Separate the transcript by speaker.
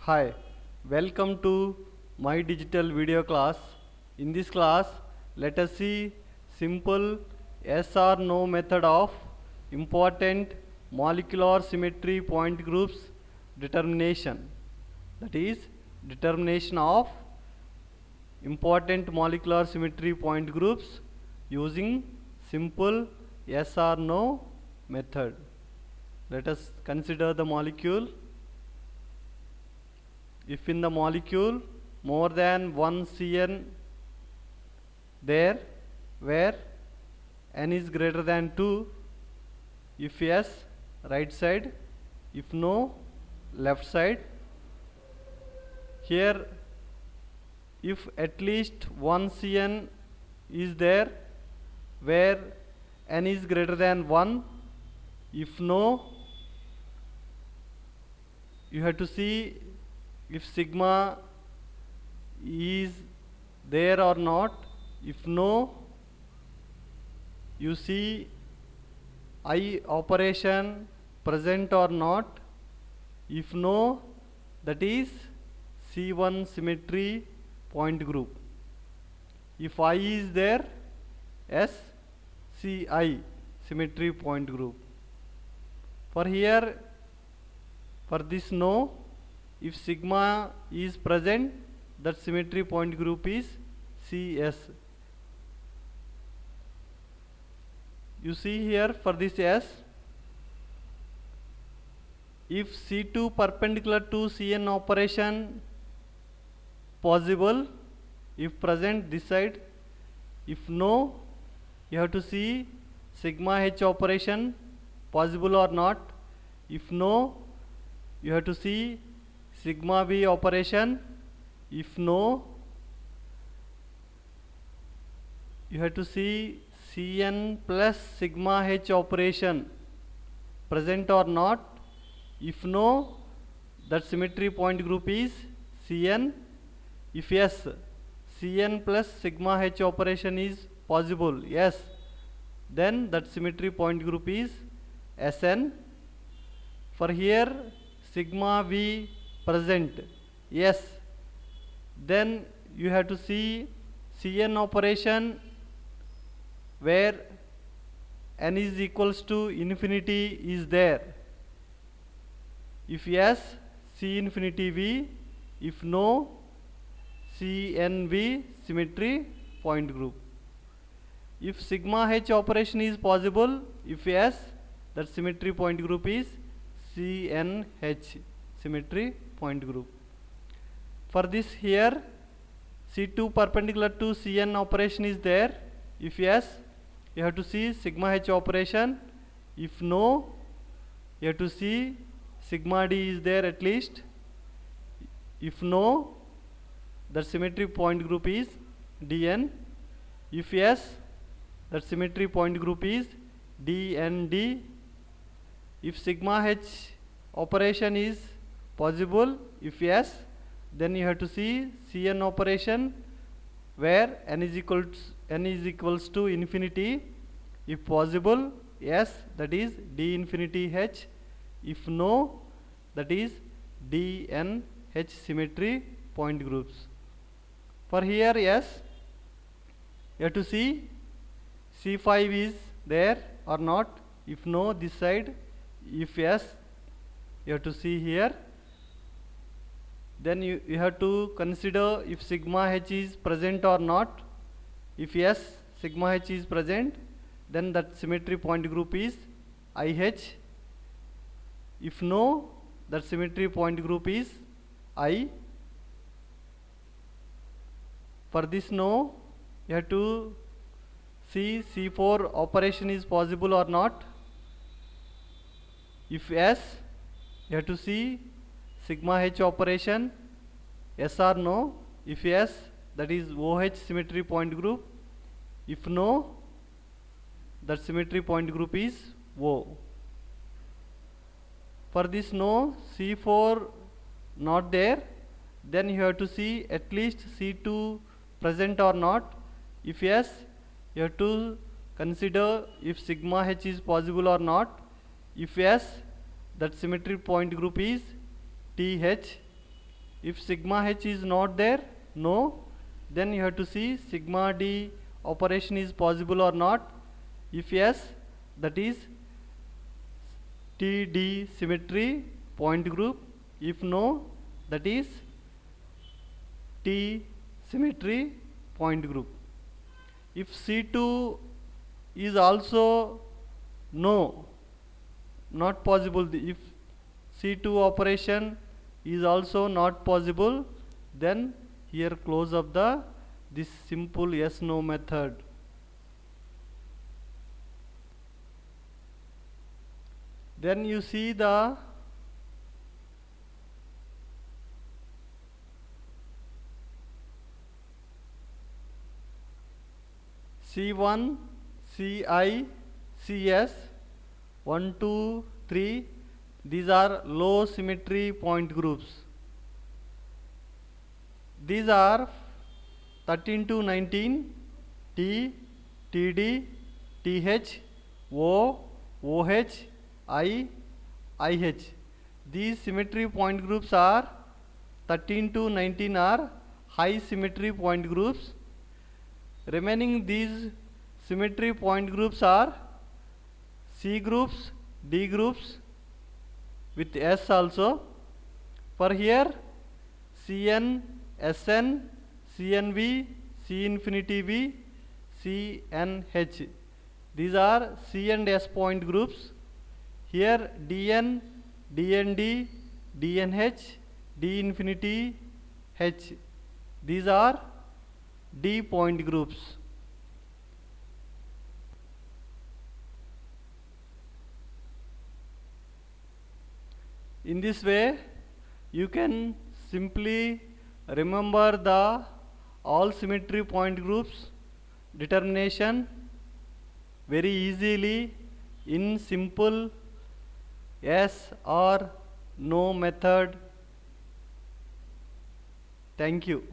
Speaker 1: Hi, welcome to my digital video class. In this class, let us see simple yes or no method of important molecular symmetry point groups determination. That is, determination of important molecular symmetry point groups using simple yes or no method. Let us consider the molecule. If in the molecule more than one CN there where N is greater than 2, if yes, right side, if no, left side. Here, if at least one CN is there where N is greater than 1, if no, you have to see if sigma is there or not. If no, you see I operation present or not. If no, that is C1 symmetry point group. If I is there, yes, Ci symmetry point group. For here, for this no, if sigma is present, that symmetry point group is CS. You see here for this S, if C2 perpendicular to Cn operation possible, if present this side, if no, you have to see sigma H operation possible or not. If no, you have to see sigma B operation. If no, you have to see Cn plus sigma H operation present or not. If no, that symmetry point group is Cn. If yes, Cn plus sigma H operation is possible, yes, then that symmetry point group is Sn. For here, sigma V present, yes, then you have to see Cn operation where N is equals to infinity is there. If yes, C infinity V. If no, CNV symmetry point group. If sigma H operation is possible, if yes, that symmetry point group is CNH symmetry point group. For this here, C2 perpendicular to Cn operation is there. If yes, you have to see sigma H operation. If no, you have to see sigma D is there at least. If no, that symmetry point group is Dn. If yes, that symmetry point group is DND. If sigma H operation is possible, if yes, then you have to see Cn operation where N is equals to infinity. If possible, yes, that is D infinity H. If no, that is DNH symmetry point groups. For here, yes, you have to see C5 is there or not. If no, this side. If yes, you have to see here. Then you have to consider if sigma H is present or not. If yes, sigma H is present, then that symmetry point group is IH. If no, that symmetry point group is I. For this no, you have to see C4 operation is possible or not. If yes, you have to see sigma H operation, yes or no. If yes, that is OH symmetry point group. If no, that symmetry point group is O. For this no, C4 not there, then you have to see at least C2 present or not. If yes, you have to consider if sigma H is possible or not. If yes, that symmetry point group is TH. If sigma h is not there, no, then you have to see sigma d operation is possible or not. If yes, that is TD symmetry point group. If no, that is T symmetry point group. If C2 is also no, not possible, if C2 operation is also not possible, then here close up this simple yes no method. Then you see the C1, Ci, Cs, 1, 2, 3, these are low symmetry point groups. These are 13 to 19, T, TD, TH, O, OH, I, IH. These symmetry point groups are 13 to 19 are high symmetry point groups. Remaining these symmetry point groups are C groups, D groups with S also. For here Cn, Sn, Cnv, C infinity V, Cnh. These are C and S point groups. Here Dn, Dnd, Dnh, D infinity H. These are D point groups. In this way, you can simply remember the all symmetry point groups determination very easily in simple yes or no method. Thank you.